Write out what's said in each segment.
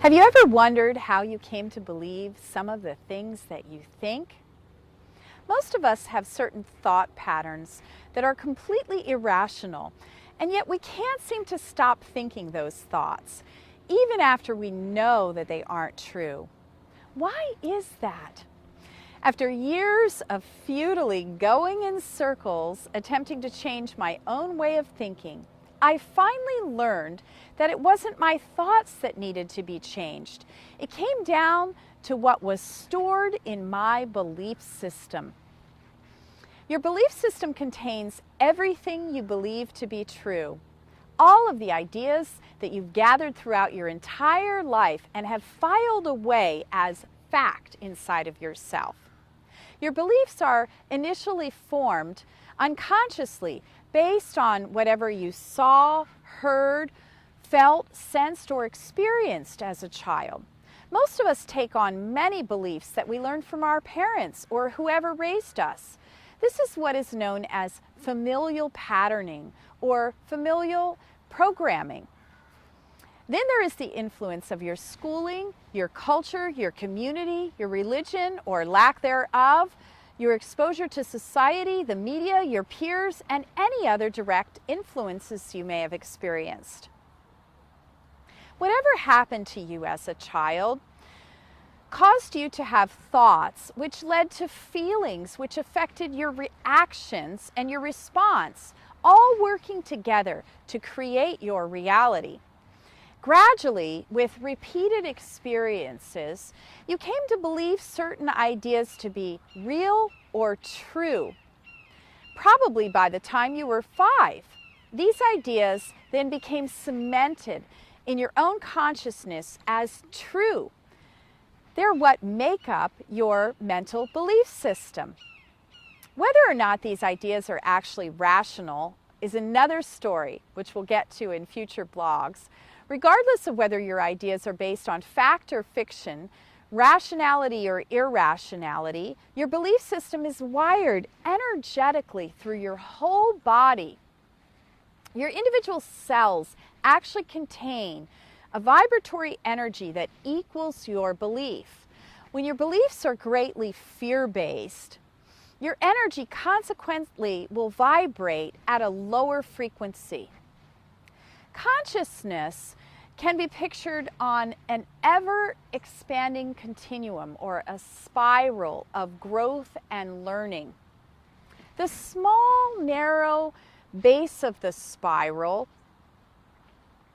Have you ever wondered how you came to believe some of the things that you think? Most of us have certain thought patterns that are completely irrational, and yet we can't seem to stop thinking those thoughts, even after we know that they aren't true. Why is that? After years of futilely going in circles, attempting to change my own way of thinking, I finally learned that it wasn't my thoughts that needed to be changed. It came down to what was stored in my belief system. Your belief system contains everything you believe to be true. All of the ideas that you've gathered throughout your entire life and have filed away as fact inside of yourself. Your beliefs are initially formed unconsciously based on whatever you saw, heard, felt, sensed, or experienced as a child. Most of us take on many beliefs that we learned from our parents or whoever raised us. This is what is known as familial patterning or familial programming. Then there is the influence of your schooling, your culture, your community, your religion or lack thereof, your exposure to society, the media, your peers, and any other direct influences you may have experienced. Whatever happened to you as a child caused you to have thoughts which led to feelings which affected your reactions and your response, all working together to create your reality. Gradually, with repeated experiences, you came to believe certain ideas to be real or true. Probably by the time you were 5, these ideas then became cemented in your own consciousness as true. They're what make up your mental belief system. Whether or not these ideas are actually rational is another story, which we'll get to in future blogs. Regardless of whether your ideas are based on fact or fiction, rationality or irrationality, your belief system is wired energetically through your whole body. Your individual cells actually contain a vibratory energy that equals your belief. When your beliefs are greatly fear-based, your energy consequently will vibrate at a lower frequency. Consciousness can be pictured on an ever-expanding continuum or a spiral of growth and learning. The small, narrow base of the spiral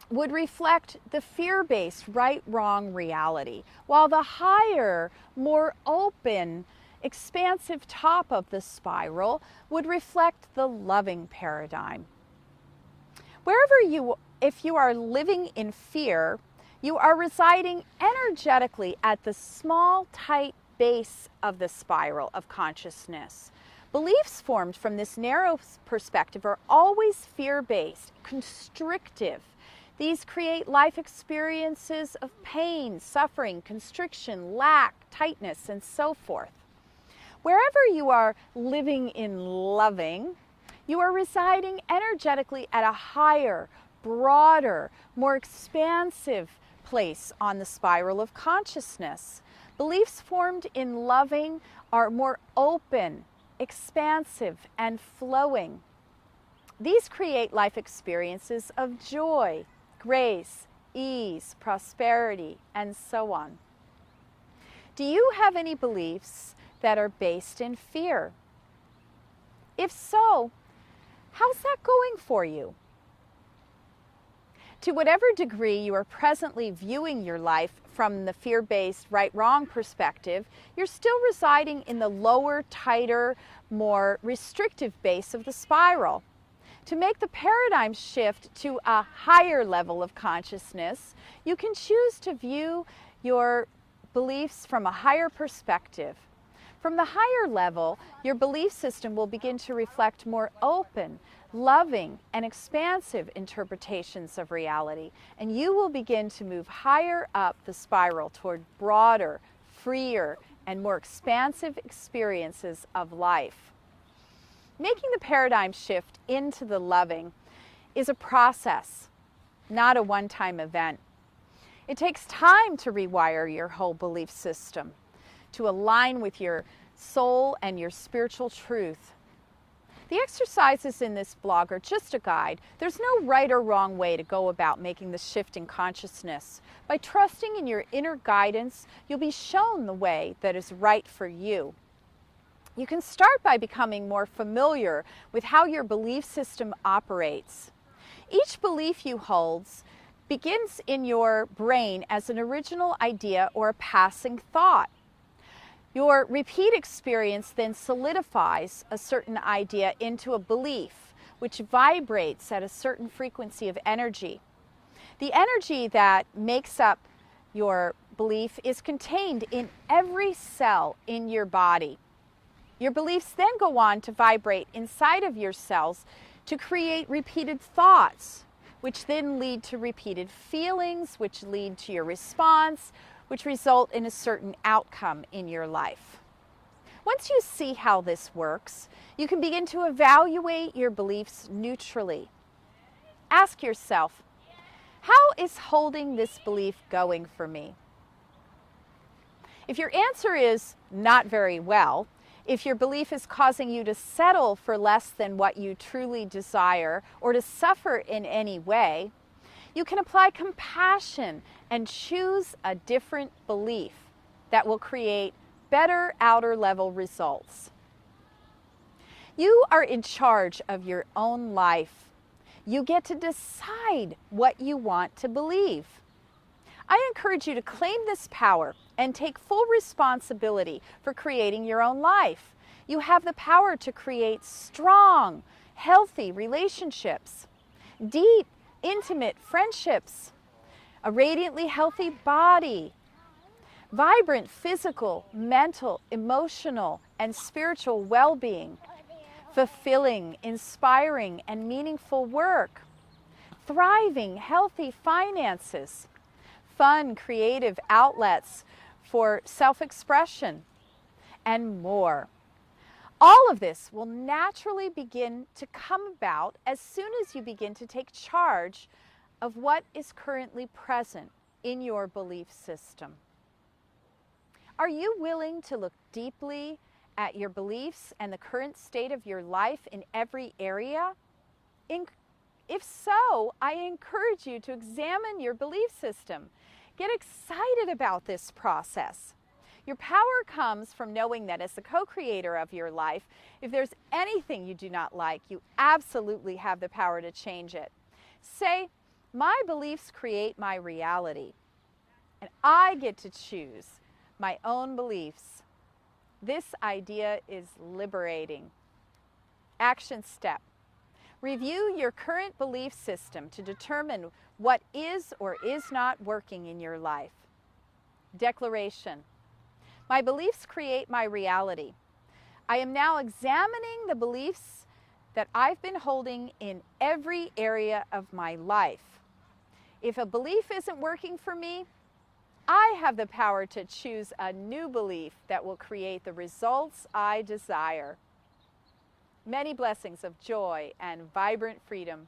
would reflect the fear-based right-wrong reality, while the higher, more open, expansive top of the spiral would reflect the loving paradigm. If you are living in fear, you are residing energetically at the small, tight base of the spiral of consciousness. Beliefs formed from this narrow perspective are always fear-based, constrictive. These create life experiences of pain, suffering, constriction, lack, tightness, and so forth. Wherever you are living in loving, you are residing energetically at a higher, broader, more expansive place on the spiral of consciousness. Beliefs formed in loving are more open, expansive, and flowing. These create life experiences of joy, grace, ease, prosperity, and so on. Do you have any beliefs that are based in fear? If so, how's that going for you? To whatever degree you are presently viewing your life from the fear-based right-wrong perspective, you're still residing in the lower, tighter, more restrictive base of the spiral. To make the paradigm shift to a higher level of consciousness, you can choose to view your beliefs from a higher perspective. From the higher level, your belief system will begin to reflect more open, loving, and expansive interpretations of reality, and you will begin to move higher up the spiral toward broader, freer, and more expansive experiences of life. Making the paradigm shift into the loving is a process, not a one-time event. It takes time to rewire your whole belief system, to align with your soul and your spiritual truth. The exercises in this blog are just a guide. There's no right or wrong way to go about making the shift in consciousness. By trusting in your inner guidance, you'll be shown the way that is right for you. You can start by becoming more familiar with how your belief system operates. Each belief you hold begins in your brain as an original idea or a passing thought. Your repeat experience then solidifies a certain idea into a belief, which vibrates at a certain frequency of energy. The energy that makes up your belief is contained in every cell in your body. Your beliefs then go on to vibrate inside of your cells to create repeated thoughts, which then lead to repeated feelings, which lead to your response, which result in a certain outcome in your life. Once you see how this works, you can begin to evaluate your beliefs neutrally. Ask yourself, how is holding this belief going for me? If your answer is not very well, if your belief is causing you to settle for less than what you truly desire or to suffer in any way, you can apply compassion and choose a different belief that will create better outer level results. You are in charge of your own life. You get to decide what you want to believe. I encourage you to claim this power and take full responsibility for creating your own life. You have the power to create strong, healthy relationships, deep, intimate friendships, a radiantly healthy body, vibrant physical, mental, emotional, and spiritual well-being, fulfilling, inspiring, and meaningful work, thriving, healthy finances, fun, creative outlets for self-expression, and more. All of this will naturally begin to come about as soon as you begin to take charge of what is currently present in your belief system. Are you willing to look deeply at your beliefs and the current state of your life in every area? If so, I encourage you to examine your belief system. Get excited about this process. Your power comes from knowing that as the co-creator of your life, if there's anything you do not like, you absolutely have the power to change it. Say, my beliefs create my reality, and I get to choose my own beliefs. This idea is liberating. Action step. Review your current belief system to determine what is or is not working in your life. Declaration. My beliefs create my reality. I am now examining the beliefs that I've been holding in every area of my life. If a belief isn't working for me, I have the power to choose a new belief that will create the results I desire. Many blessings of joy and vibrant freedom